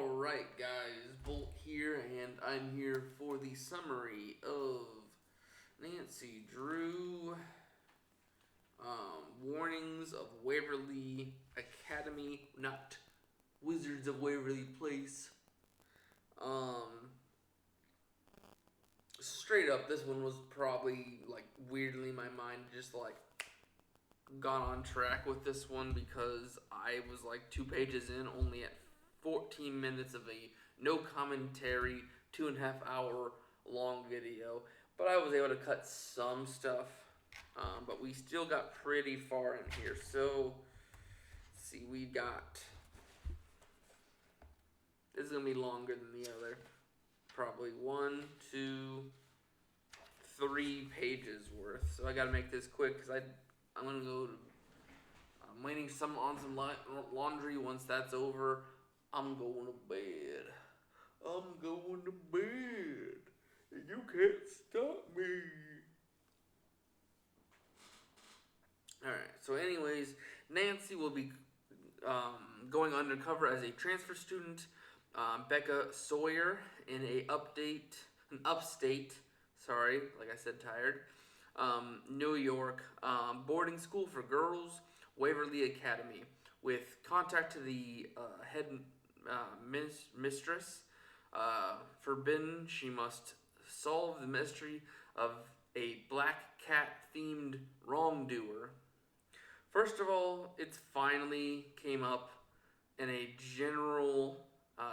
Alright, guys, Bolt here, and I'm here for the summary of Nancy Drew Warnings of Waverly Academy, not Wizards of Waverly Place. Straight up, this one was probably like weirdly in my mind, just like got on track with this one because I was like 2 pages in, only at 14 minutes of a no commentary, 2.5 hour long video. But I was able to cut some stuff, but we still got pretty far in here. So, let's see, we got. This is gonna be longer than the other. Probably 3 pages worth. So I gotta make this quick because I'm gonna go. I'm waiting on some laundry. Once that's over, I'm going to bed. I'm going to bed. And you can't stop me. Alright, so anyways, Nancy will be going undercover as a transfer student. Becca Sawyer in an upstate, sorry, like I said, tired, New York, boarding school for girls, Waverly Academy, with contact to the head mistress. Forbidden, she must solve the mystery of a black cat themed wrongdoer. First of all, it finally came up in a general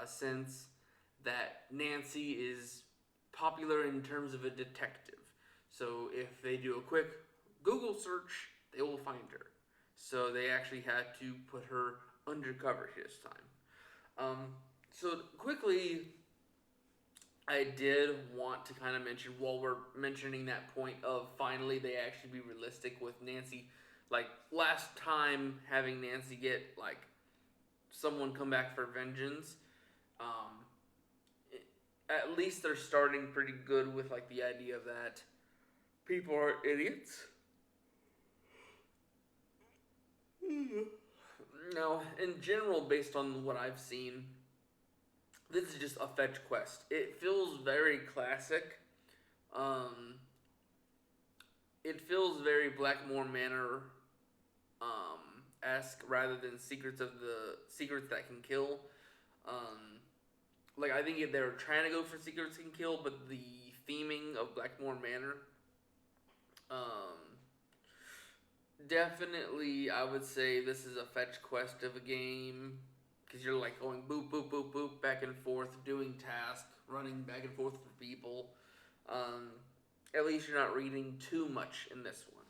sense that Nancy is popular in terms of a detective. So if they do a quick Google search, they will find her. So they actually had to put her undercover this time. So quickly, I did want to kind of mention, while we're mentioning that point of finally they actually be realistic with Nancy, like last time having Nancy get like someone come back for vengeance, um, at least they're starting pretty good with like the idea that people are idiots. Now, in general, based on what I've seen, this is just a fetch quest. It feels very classic. Um, it feels very Blackmore Manor esque rather than Secrets That Can Kill. Um, like I think if they were trying to go for Secrets Can Kill, but the theming of Blackmore Manor, um, definitely I would say this is a fetch quest of a game because you're like going boop boop boop boop back and forth, doing tasks, running back and forth for people. Um, at least you're not reading too much in this one.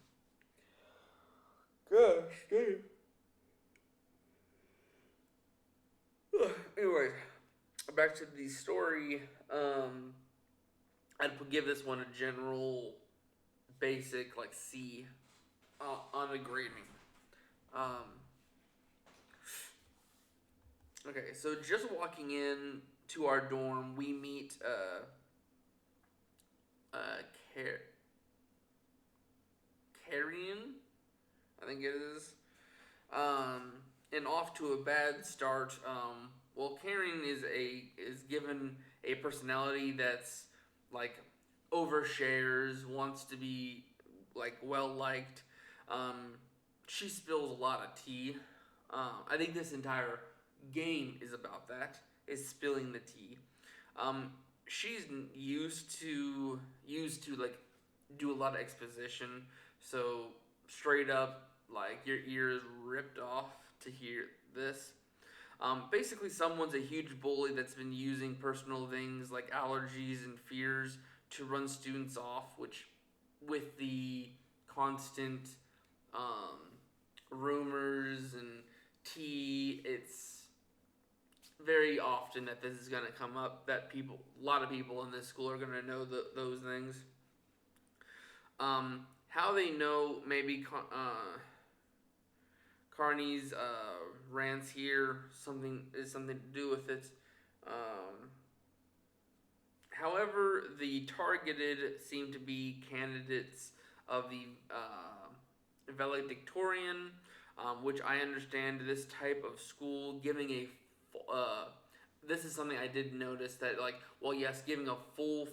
Gosh, damn. Anyways, back to the story. I'd give this one a general, basic, like C on a grading. Um, okay, so just walking in to our dorm, we meet Car- Carrion, I think it is. And off to a bad start. Karen is given a personality that's like overshares, wants to be like well liked. Um, she spills a lot of tea. I think this entire game is about that. Is spilling the tea. Um, she's used to like do a lot of exposition. So straight up, like your ears ripped off to hear this. Basically, someone's a huge bully that's been using personal things like allergies and fears to run students off, which, with the constant um, rumors and tea, it's very often that this is going to come up. That a lot of people in this school are going to know those things. How they know maybe Carney's rants here something to do with it. Um, However, the targeted seem to be candidates of the valedictorian, which I understand this type of school giving a this is something I did notice that, like, well, yes, giving a full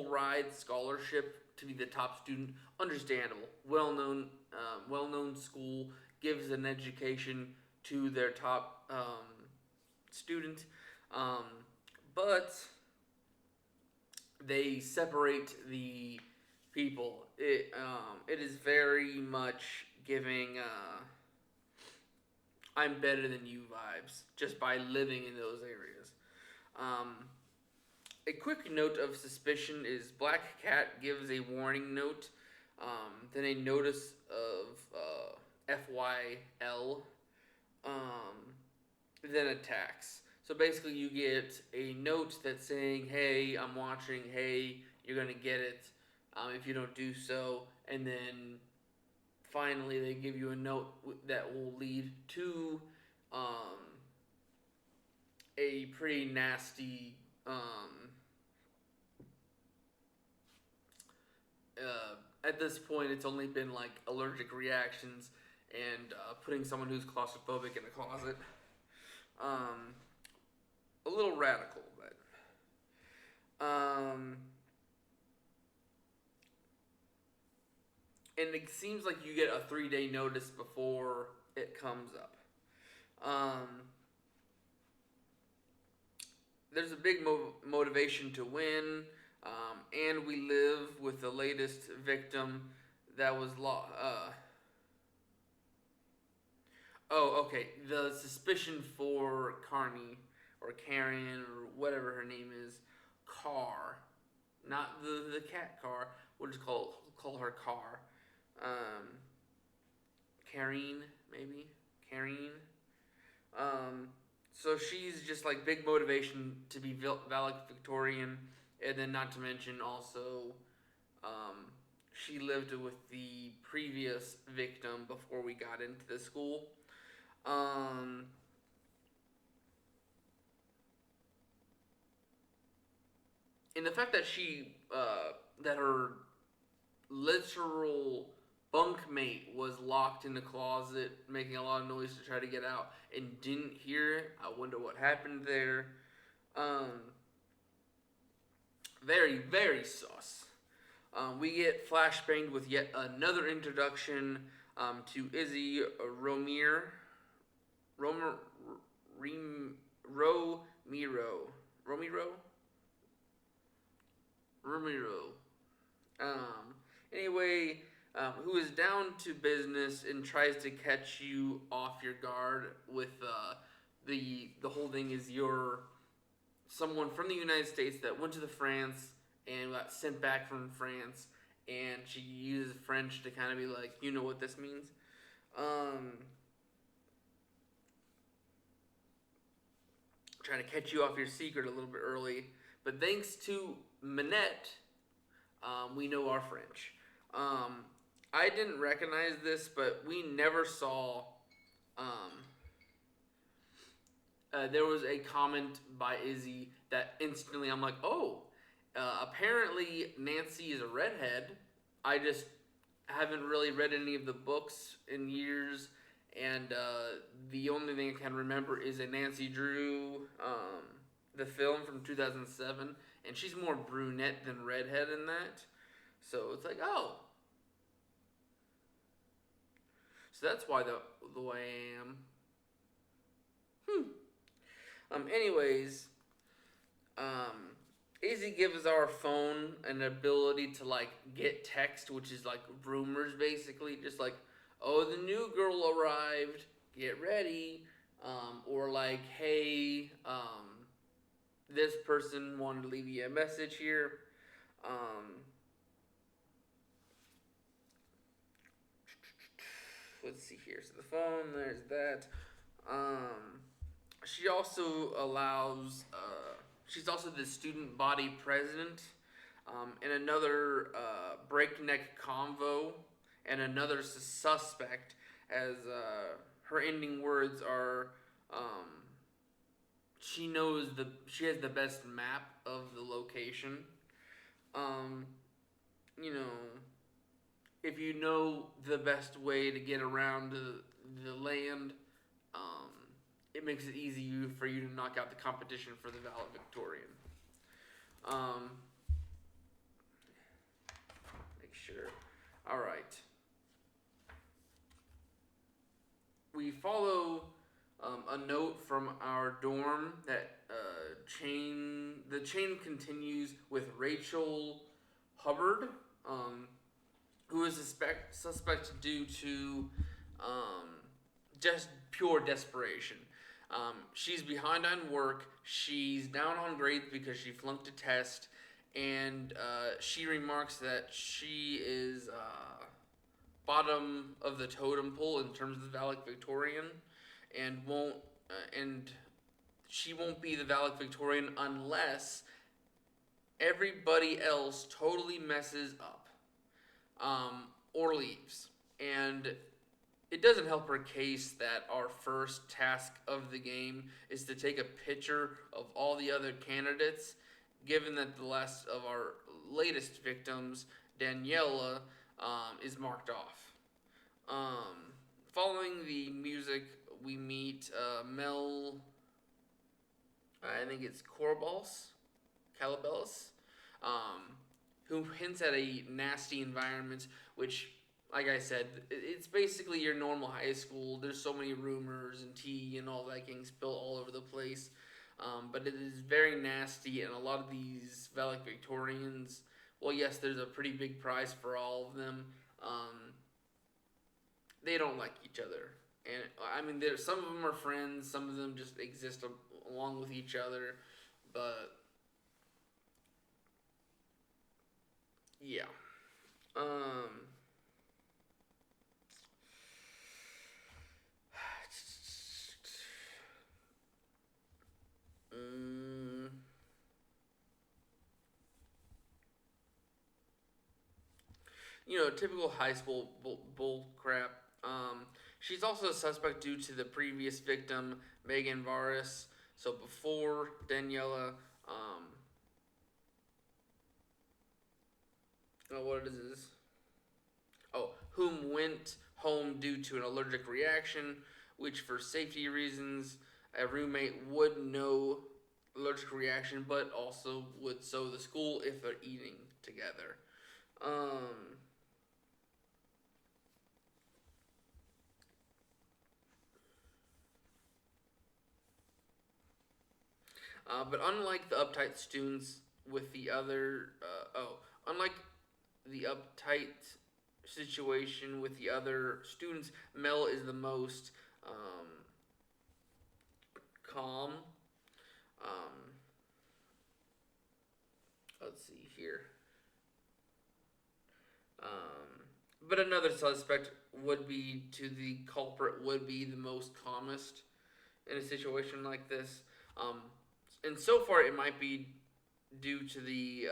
ride scholarship to be the top student, understandable. Well known school gives an education to their top student, um, but they separate the people. It is very much giving "I'm better than you" vibes just by living in those areas. Um, a quick note of suspicion is Black Cat gives a warning note, then a notice of FYL, um, then attacks. So basically, you get a note that's saying, "Hey, I'm watching. Hey, you're gonna get it if you don't do so," and then finally they give you a note that will lead to um, a pretty nasty at this point it's only been like allergic reactions and putting someone who's claustrophobic in a closet. um, a little radical, but and it seems like you get a 3-day notice before it comes up. um, there's a big motivation to win, and we live with the latest victim that was oh, okay. The suspicion for Carney or Karen or whatever her name is, Car, not the cat Car. We'll just call her Car. Um, Karine, maybe Karine. Um, so she's just like big motivation to be valedictorian, and then not to mention also, um, she lived with the previous victim before we got into the school. Um, and the fact that that her literal bunkmate was locked in the closet, making a lot of noise to try to get out, and didn't hear it. I wonder what happened there. Um, very, very sus. We get flashbanged with yet another introduction to Izzy Romir. Romer, Romero. Romero? Romero. Anyway, who is down to business and tries to catch you off your guard with the whole thing is you're someone from the United States that went to the France and got sent back from France, and she uses French to kind of be like, you know what this means. Trying to catch you off your secret a little bit early, but thanks to Minette, we know our French. I didn't recognize this, but we never saw. Um, there was a comment by Izzy that instantly I'm like, oh, apparently Nancy is a redhead. I just haven't really read any of the books in years, and the only thing I can remember is a Nancy Drew, the film from 2007, and she's more brunette than redhead in that. So it's like, oh, so that's why the way I am. Anyways, Izzy gives our phone an ability to like get text, which is like rumors basically, just like, oh, the new girl arrived, get ready, or like, hey, this person wanted to leave you a message here. Let's see here. So the phone, there's that. She also allows. She's also the student body president, in another breakneck convo, and another suspect. As her ending words are, she has the best map of the location. Um, you know, if you know the best way to get around the land, um, it makes it easy for you to knock out the competition for the valedictorian. Um, make sure. All right. We follow a note from our dorm that the chain continues with Rachel Hubbard, who is suspect due to um, just pure desperation. She's behind on work. She's down on grades because she flunked a test, and she remarks that she is bottom of the totem pole in terms of the valedictorian, and won't and she won't be the valedictorian unless everybody else totally messes up or leaves. And it doesn't help her case that our first task of the game is to take a picture of all the other candidates, given that the last of our latest victims, Daniela, is marked off. Following the music, we meet Mel, I think it's Calabellis, who hints at a nasty environment, which, like I said, it's basically your normal high school. There's so many rumors and tea and all that getting spilled all over the place. But it is very nasty, and a lot of these valedictorians, well, yes, there's a pretty big prize for all of them. They don't like each other. And I mean, some of them are friends, some of them just exist along with each other. But yeah. Mm, typical high school bull crap. She's also a suspect due to the previous victim, Megan Varis. So before Daniela, what is this? Oh, whom went home due to an allergic reaction, which for safety reasons, a roommate would know allergic reaction, but also would so the school if they're eating together. Um, but unlike the uptight students with the other, unlike the uptight situation with the other students, Mel is the most calm. Um, let's see here. But another suspect would be to the culprit would be the most calmest in a situation like this. And so far, it might be due to the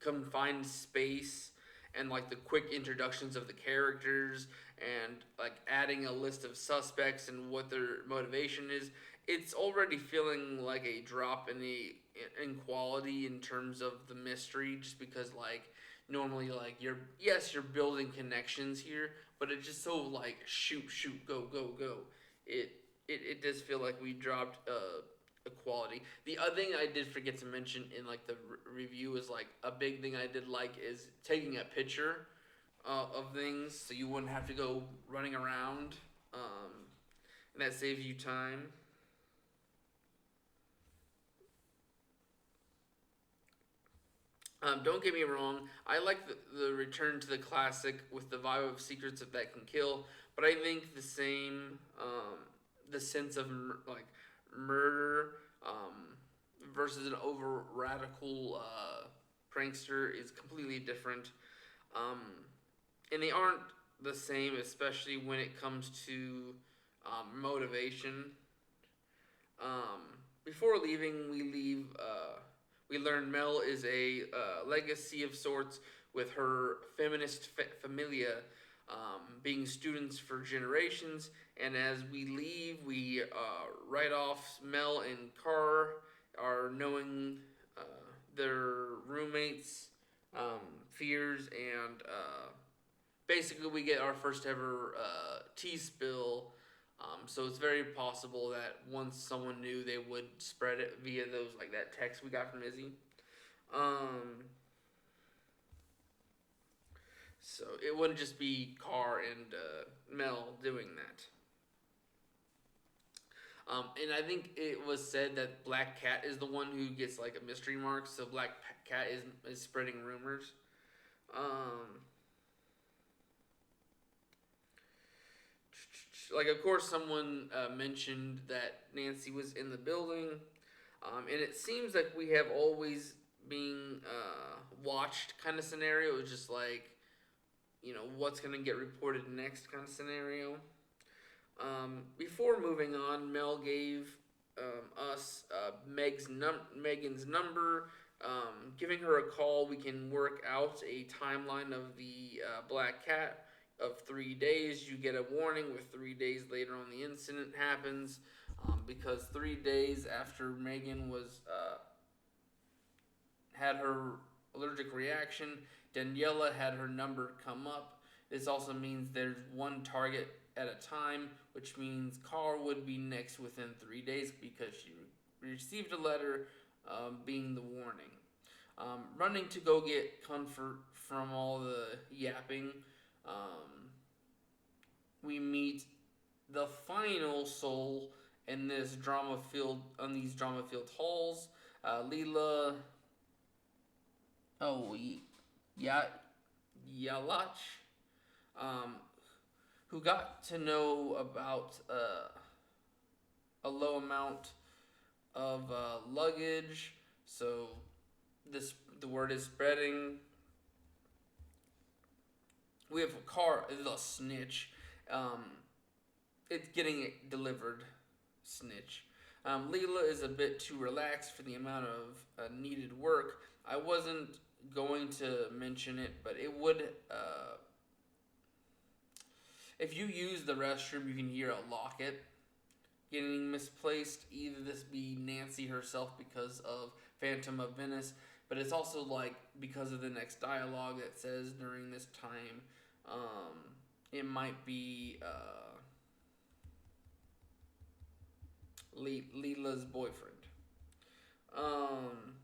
confined space and like the quick introductions of the characters and like adding a list of suspects and what their motivation is. It's already feeling like a drop in quality in terms of the mystery, just because like normally like you're building connections here, but it's just so like shoot go go go. It does feel like we dropped equality. The other thing I did forget to mention in like the review is like a big thing I did like is taking a picture of things, so you wouldn't have to go running around, and that saves you time. Don't get me wrong, I like the return to the classic with the vibe of secrets that can kill, but I think the sense of like murder versus an over radical prankster is completely different, um, and they aren't the same, especially when it comes to motivation. Before leaving, we learn Mel is a legacy of sorts with her feminist familia, being students for generations. And as we leave, we write off Mel and Carr, are knowing their roommates' fears, and basically we get our first ever tea spill So it's very possible that once someone knew, they would spread it via those like that text we got from Izzy. Um, so it wouldn't just be Carr and Mel doing that. And I think it was said that Black Cat is the one who gets like a mystery mark. So Black Cat is spreading rumors. Um, like of course someone mentioned that Nancy was in the building, and it seems like we have always being watched kind of scenario. It's just like what's gonna get reported next kind of scenario. Before moving on, Mel gave us Megan's number. Giving her a call, we can work out a timeline of the Black Cat of 3 days. You get a warning with 3 days later on the incident happens, because 3 days after Megan was had her allergic reaction, Daniela had her number come up. This also means there's one target at a time, which means Carl would be next within 3 days because she received a letter being the warning. Running to go get comfort from all the yapping, um, we meet the final soul in this drama filled on these drama filled halls. Leela, oh yeah, Yalach, um, who got to know about a low amount of luggage. So the word is spreading. We have a car, the snitch. Um, it's getting it delivered, snitch. Leela is a bit too relaxed for the amount of needed work. I wasn't going to mention it, but it would. If you use the restroom, you can hear a locket getting misplaced. Either this be Nancy herself because of Phantom of Venice, but it's also like because of the next dialogue that says during this time, it might be Leela's boyfriend. Um,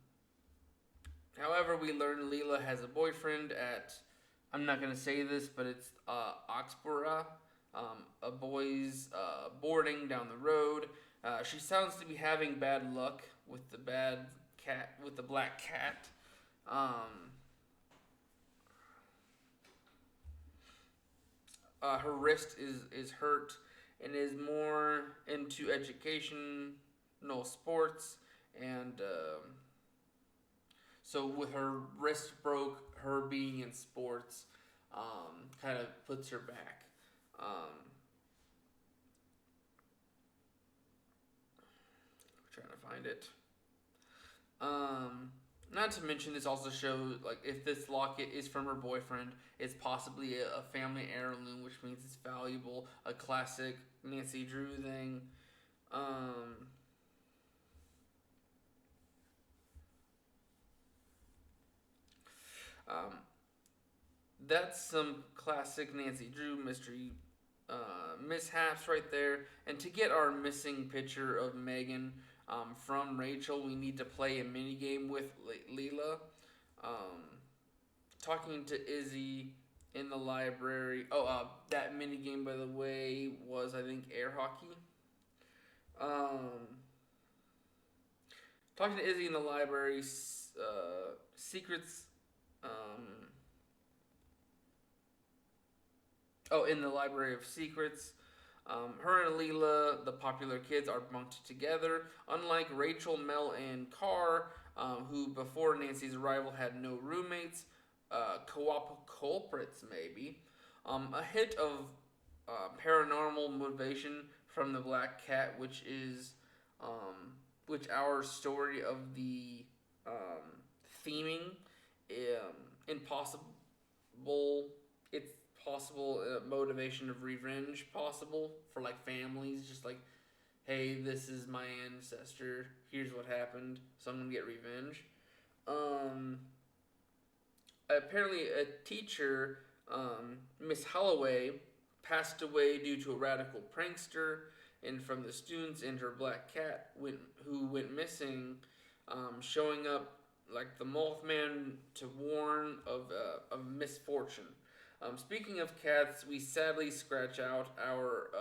However, we learn Leela has a boyfriend at, I'm not going to say this, but it's Oxborough, a boy's boarding down the road. She sounds to be having bad luck with the black cat. Her wrist is hurt and is more into education, no sports, and so with her wrist broke, her being in sports kind of puts her back. Trying to find it. Not to mention, this also shows like if this locket is from her boyfriend, it's possibly a family heirloom, which means it's valuable. A classic Nancy Drew thing. Um, um, that's some classic Nancy Drew mystery mishaps right there. And to get our missing picture of Megan from Rachel, we need to play a mini game with Leela. Um, Talking to Izzy in the library. Oh, that mini game, by the way, was I think air hockey. Um, Talking to Izzy in the library. Secrets. Um, in the Library of Secrets. Her and Leela, the popular kids, are bunked together. Unlike Rachel, Mel, and Carr, who before Nancy's arrival had no roommates, co-op culprits maybe. A hint of paranormal motivation from the Black Cat, which our story of the theming, impossible. It's possible motivation of revenge possible for like families, just like, hey, this is my ancestor, here's what happened, so I'm gonna get revenge. um Apparently a teacher, Miss Holloway, passed away due to a radical prankster, and from the students and her black cat who went missing, showing up like the Mothman to warn of misfortune. Speaking of cats, we sadly scratch out our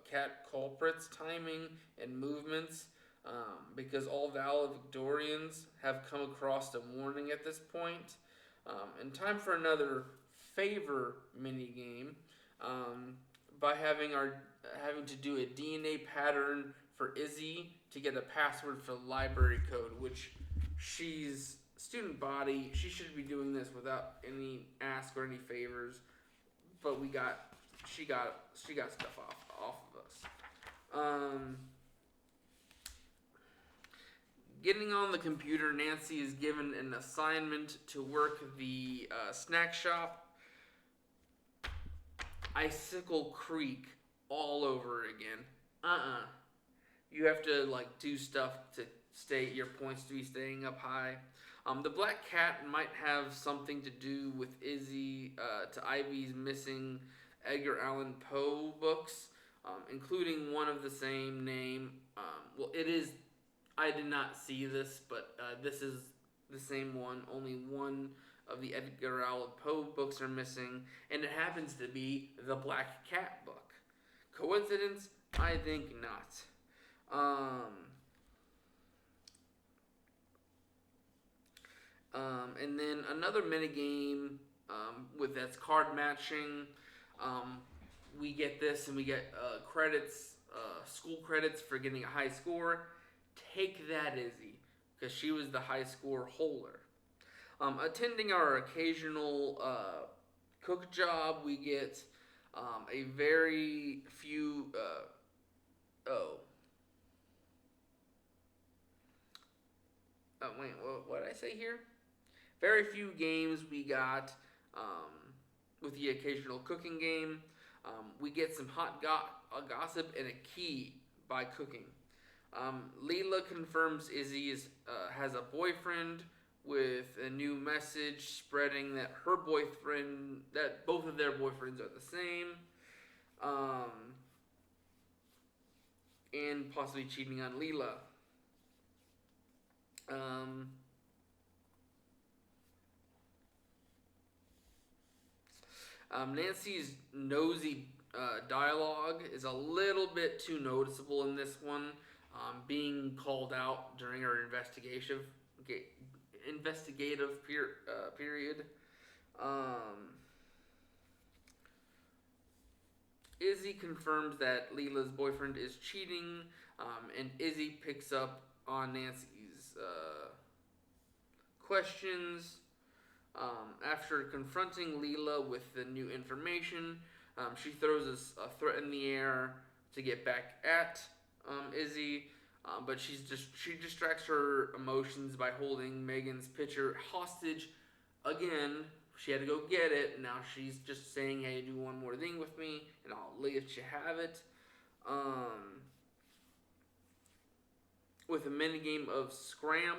cat culprits' timing and movements because all valedictorians have come across a warning at this point. And time for another favor mini game um, by having to do a DNA pattern for Izzy to get a password for the library code, which she's student body. She should be doing this without any ask or any favors, but she got stuff off of us. Getting on the computer, Nancy is given an assignment to work the snack shop. Icicle Creek all over again. You have to like do stuff to stay your points to be staying up high. The black cat might have something to do with Izzy to Ivy's missing Edgar Allan Poe books, including one of the same name. Well, it is. I did not see this, but this is the same one. Only one of the Edgar Allan Poe books are missing, and it happens to be the Black Cat book. Coincidence? I think not. And then another minigame with that's card matching. We get this, and we get credits, school credits for getting a high score. Take that, Izzy, because she was the high score holder. Attending our occasional cook job, we get a very few. Wait, what did I say here? Very few games we got with the occasional cooking game. We get some hot gossip and a key by cooking. Leela confirms Izzy has a boyfriend with a new message spreading that that both of their boyfriends are the same, and possibly cheating on Leela. Nancy's nosy dialogue is a little bit too noticeable in this one, being called out during her investigative period. Izzy confirms that Leela's boyfriend is cheating, and Izzy picks up on Nancy's questions. After confronting Leela with the new information, she throws a threat in the air to get back at Izzy, but she distracts her emotions by holding Megan's picture hostage again. She had to go get it. Now she's just saying, "Hey, do one more thing with me, and I'll let you have it." With a minigame of Scram,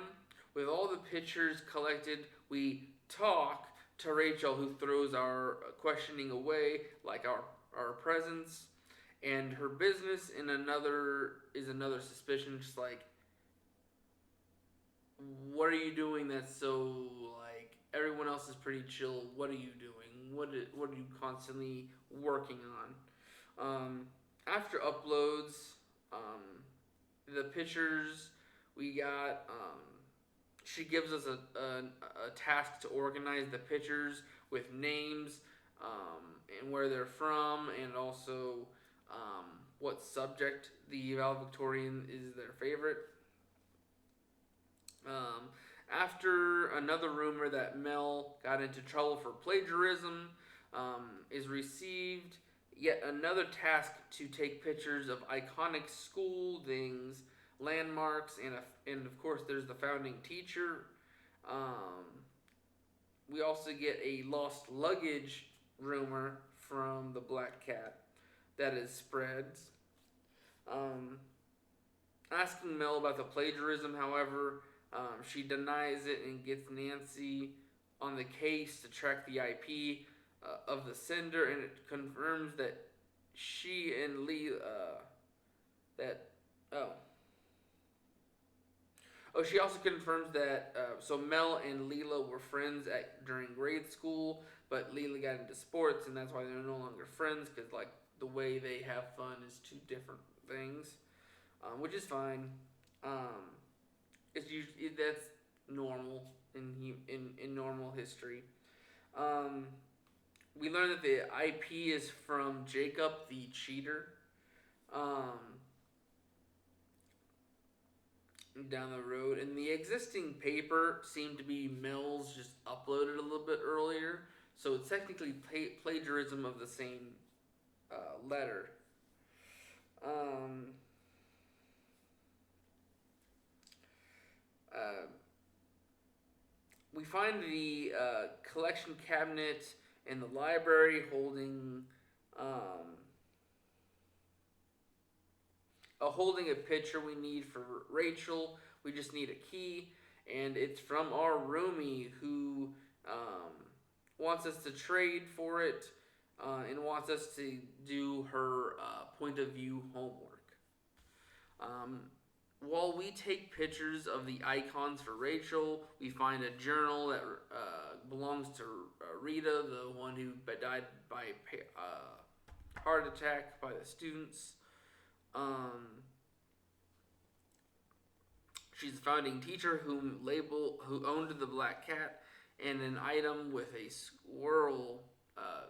with all the pictures collected, we talk to Rachel, who throws our questioning away, like our presents, and her business is another suspicion. Just like, what are you doing that's so like everyone else is pretty chill? What are you doing? What are you constantly working on? After uploads, the pictures we got. She gives us a task to organize the pictures with names and where they're from, and also what subject the valedictorian is their favorite. After another rumor that Mel got into trouble for plagiarism is received, yet another task to take pictures of iconic school things, landmarks, and of course there's the founding teacher. We also get a lost luggage rumor from the Black Cat that is spreads. Asking Mel about the plagiarism, however, she denies it and gets Nancy on the case to track the IP of the sender, and it confirms that she and Lee that oh oh she also confirms that so Mel and Leela were friends during grade school, but Leela got into sports, and that's why they're no longer friends because like the way they have fun is two different things, which is fine. Um, it's usually that's normal in normal history. Um, we learn that the IP is from Jacob the cheater. Um, down the road, and the existing paper seemed to be Mel's just uploaded a little bit earlier, so it's technically plagiarism of the same letter. Um, uh, we find the collection cabinet in the library um, holding a picture we need for Rachel. We just need a key, and it's from our roomie who wants us to trade for it and wants us to do her point of view homework. Um, while we take pictures of the icons for Rachel, we find a journal that belongs to Rita, the one who died by heart attack by the students. Um, she's a founding teacher who owned the black cat and an item with a squirrel.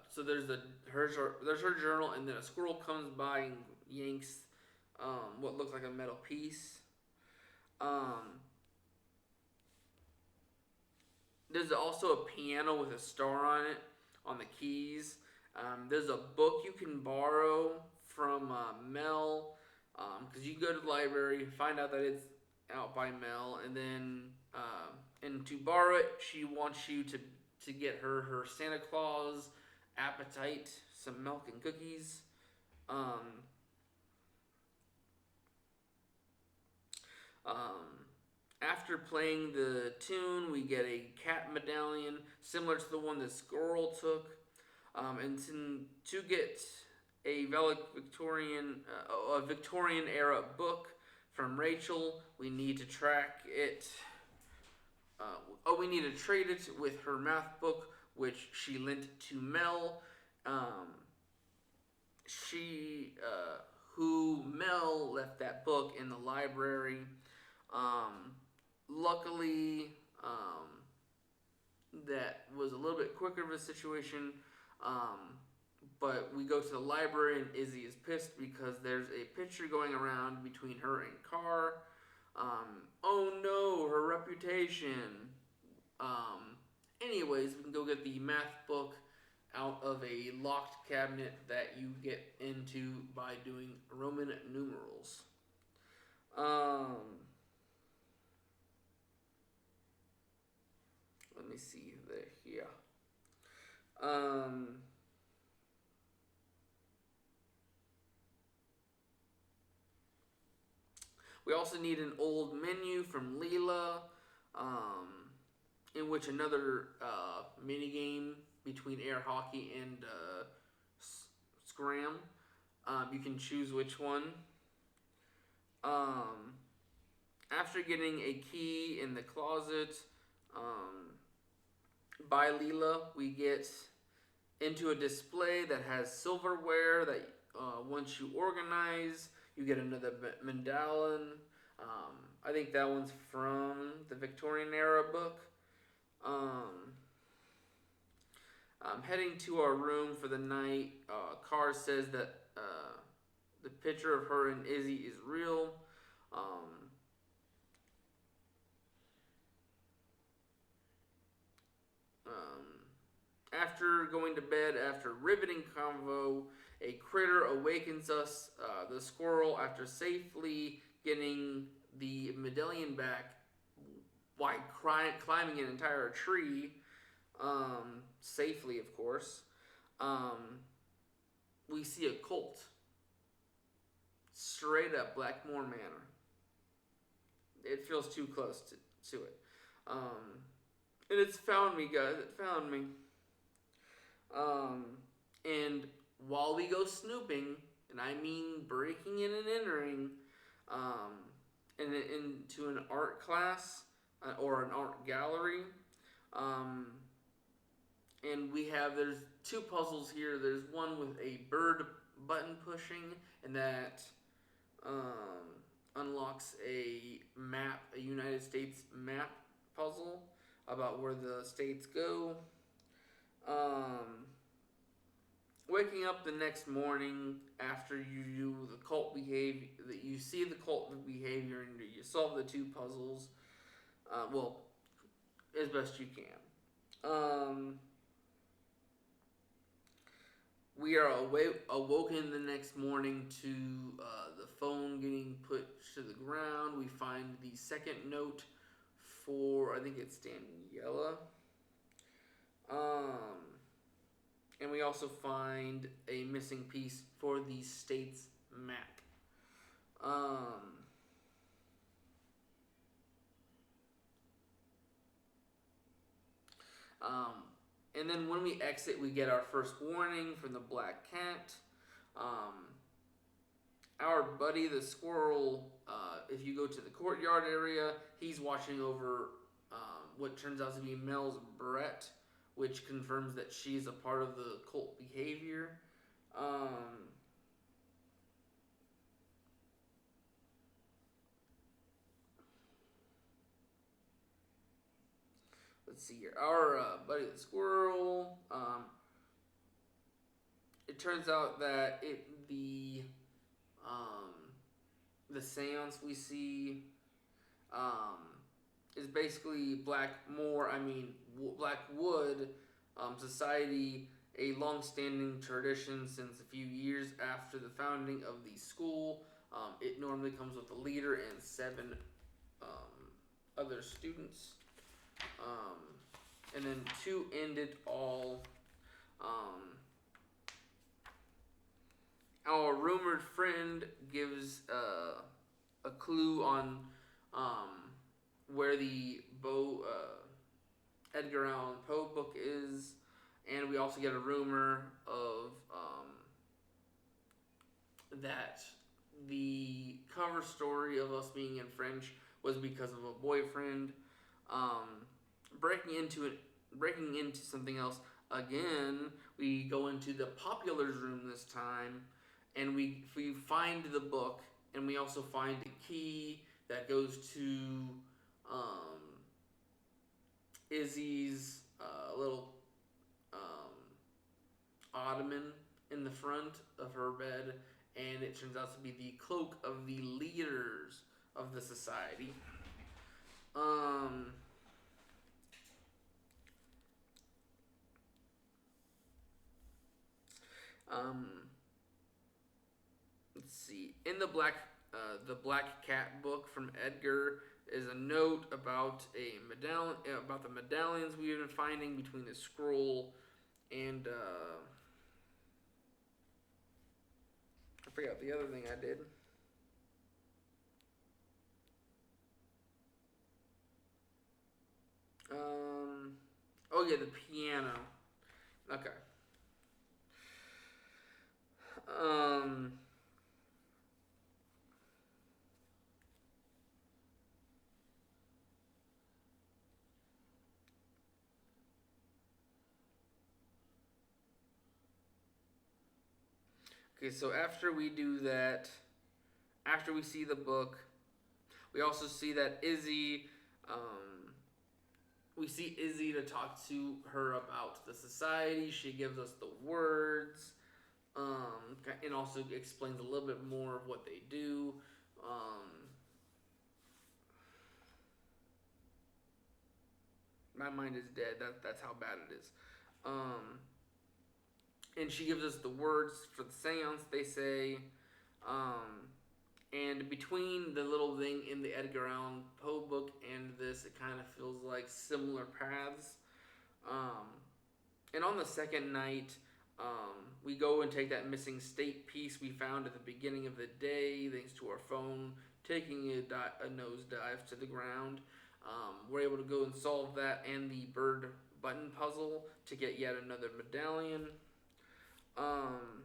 So there's her journal, and then a squirrel comes by and yanks what looks like a metal piece. Um, there's also a piano with a star on it on the keys. There's a book you can borrow from Mel because you go to the library, find out that it's out by Mel, and then and to borrow it, she wants you to get her Santa Claus appetite, some milk and cookies. Um, um, After playing the tune, we get a cat medallion similar to the one the squirrel took, and to get a Victorian era book from Rachel, we need to track it. We need to trade it with her math book, which she lent to Mel. Um, who Mel left that book in the library. Um, Luckily, that was a little bit quicker of a situation. Um, but we go to the library, and Izzy is pissed because there's a picture going around between her and Carr. Oh no, her reputation. Anyways, we can go get the math book out of a locked cabinet that you get into by doing Roman numerals. Let me see there here. Um, we also need an old menu from Leela, in which another mini game between air hockey and scram. You can choose which one. Um, After getting a key in the closet by Leela, we get into a display that has silverware that once you organize, you get another medallion. I think that one's from the Victorian era book. Heading to our room for the night. Carr says that the picture of her and Izzy is real. Um, After going to bed, after riveting convo, a critter awakens us, the squirrel, after safely getting the medallion back by climbing an entire tree, safely, of course. We see a colt. Straight up Blackmore Manor. It feels too close to it. And it's found me, guys. It found me. And while we go snooping, and I mean breaking in and entering, um, into an art class or an art gallery. Um, and there's two puzzles here. There's one with a bird button pushing, and that unlocks a map, a United States map puzzle about where the states go. Um, Waking up the next morning after you do the cult behavior, that you see the cult behavior and you solve the two puzzles. Well, as best you can. We are awoken the next morning to the phone getting put to the ground. We find the second note for, I think it's Daniela. And we also find a missing piece for the state's map. And then when we exit, we get our first warning from the black cat. Our buddy, the squirrel, if you go to the courtyard area, he's watching over what turns out to be Mel's Brett, which confirms that she's a part of the cult behavior. Let's see here. Our buddy the squirrel. It turns out that the seance we see is basically Blackwood society, a long-standing tradition since a few years after the founding of the school. It normally comes with a leader and 7 other students. And then to end it all, our rumored friend gives a clue on where the Edgar Allan Poe book is, and we also get a rumor of that the cover story of us being in French was because of a boyfriend. Breaking into something else again. We go into the Popular's room this time, and we find the book, and we also find a key that goes to Izzy's little ottoman in the front of her bed, and it turns out to be the cloak of the leaders of the society. Let's see. In the Black Cat book from Edgar is a note about about the medallions we've been finding between the scroll and I forgot the other thing I did. Oh yeah, the piano. Okay. Um. Okay, so after we do that, after we see the book, we also see that Izzy. We see Izzy to talk to her about the society. She gives us the words, and also explains a little bit more of what they do. My mind is dead. That's how bad it is. And she gives us the words for the seance. They say, and between the little thing in the Edgar Allan Poe book and this, it kind of feels like similar paths. And on the second night, we go and take that missing state piece we found at the beginning of the day, thanks to our phone taking a nosedive to the ground. We're able to go and solve that and the bird button puzzle to get yet another medallion. Um,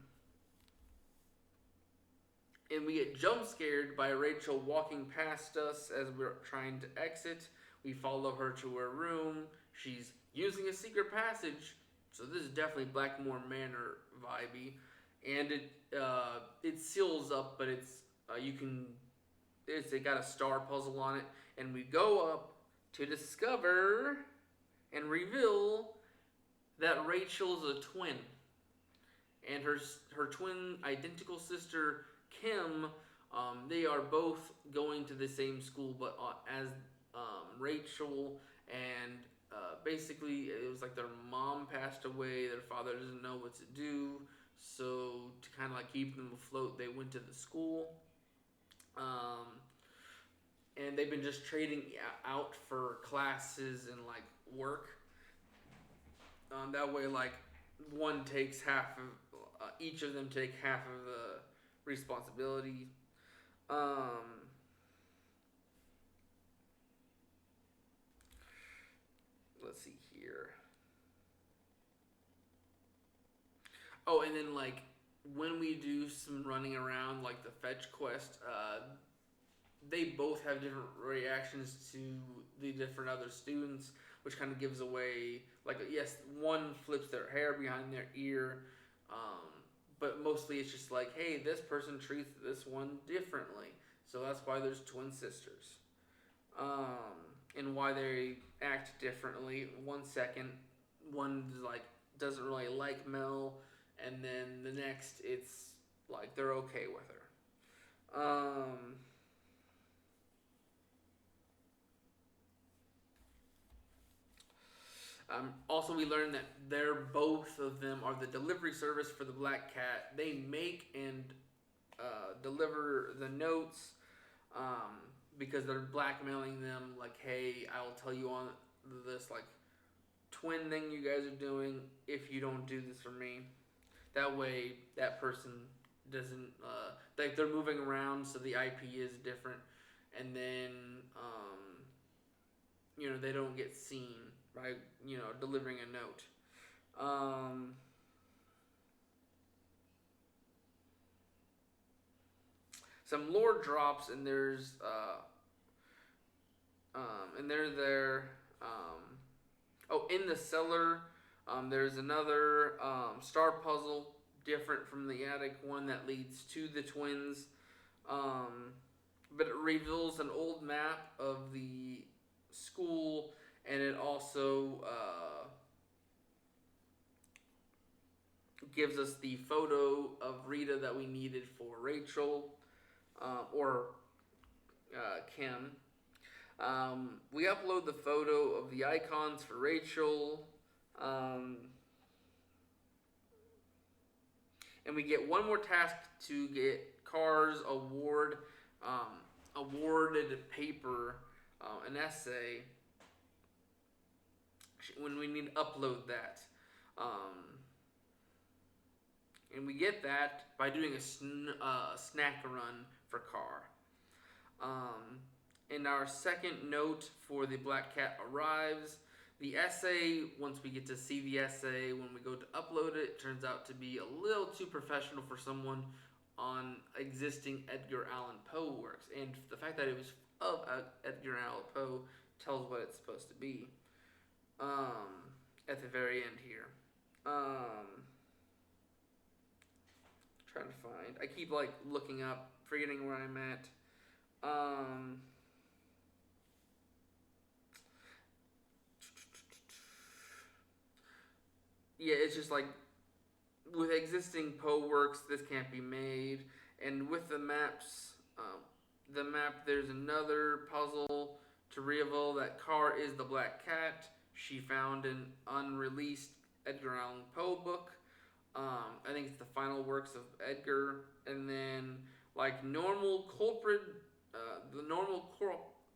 and we get jump scared by Rachel walking past us as we're trying to exit. We follow her to her room. She's using a secret passage, so this is definitely Blackmore Manor vibey, and it seals up, but it got a star puzzle on it, and we go up to discover and reveal that Rachel's a twin, and her twin identical sister Kim. They are both going to the same school, but as Rachel, and basically it was like their mom passed away. Their father doesn't know what to do, so to kind of like keep them afloat, they went to the school. Um, and they've been just trading out for classes and like work. That way, like one takes half of each of them take half of the responsibility. Um, let's see here. Oh, and then like when we do some running around, like the fetch quest, they both have different reactions to the different other students, which kind of gives away like yes, one flips their hair behind their ear, um, but mostly it's just like hey, this person treats this one differently, so that's why there's twin sisters, and why they act differently. 1 second, one like doesn't really like Mel, and then the next it's like they're okay with her. Also, we learned that they're both of them are the delivery service for the Black Cat. They make and deliver the notes um, because they're blackmailing them. Like, hey, I'll tell you on this like twin thing you guys are doing if you don't do this for me. That way, that person doesn't like they're moving around, so the IP is different, and then they don't get seen by delivering a note. Um, some lore drops, and and they're there. In the cellar, there's another star puzzle different from the attic one that leads to the twins. But it reveals an old map of the school, and it also gives us the photo of Rita that we needed for Rachel or Kim. We upload the photo of the icons for Rachel, and we get one more task to get Carr's awarded paper, an essay. When we need to upload that, and we get that by doing a snack run for Carr. And our second note for the Black Cat arrives. The essay, once we get to see the essay, when we go to upload it, turns out to be a little too professional for someone on existing Edgar Allan Poe works. And the fact that it was of Edgar Allan Poe tells what it's supposed to be. At the very end here. Trying to find. I keep like looking up, forgetting where I'm at. Yeah, it's just like with existing Poe works, this can't be made. And with the maps, there's another puzzle to reveal that Carr is the Black Cat. She found an unreleased Edgar Allan Poe book. I think it's the final works of Edgar. And then, like normal culprit, the normal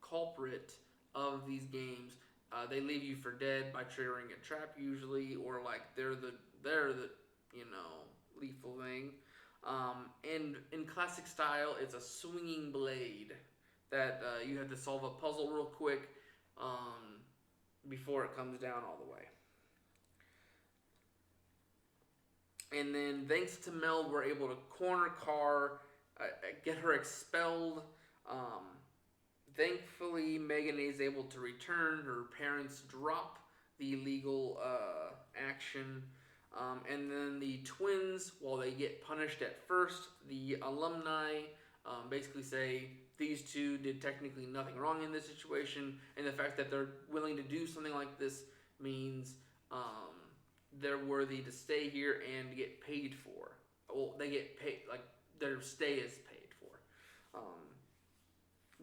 culprit of these games, they leave you for dead by triggering a trap usually, or like they're the lethal thing. And in classic style, it's a swinging blade that you have to solve a puzzle real quick before it comes down all the way. And then thanks to Mel, we're able to corner Carr, get her expelled. Um, Thankfully, Megan is able to return. Her parents drop the legal action. And then the twins, while they get punished at first, the alumni basically say these two did technically nothing wrong in this situation, and the fact that they're willing to do something like this means they're worthy to stay here and get paid for. Well, they get paid, like their stay is paid for.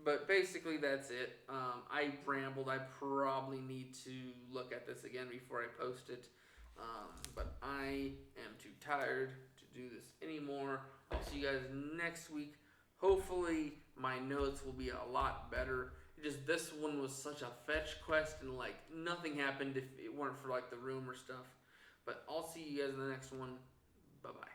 But basically, that's it. I rambled. I probably need to look at this again before I post it. But I am too tired to do this anymore. I'll see you guys next week. Hopefully, my notes will be a lot better. Just this one was such a fetch quest, and like nothing happened if it weren't for like the rumor stuff. But I'll see you guys in the next one. Bye bye.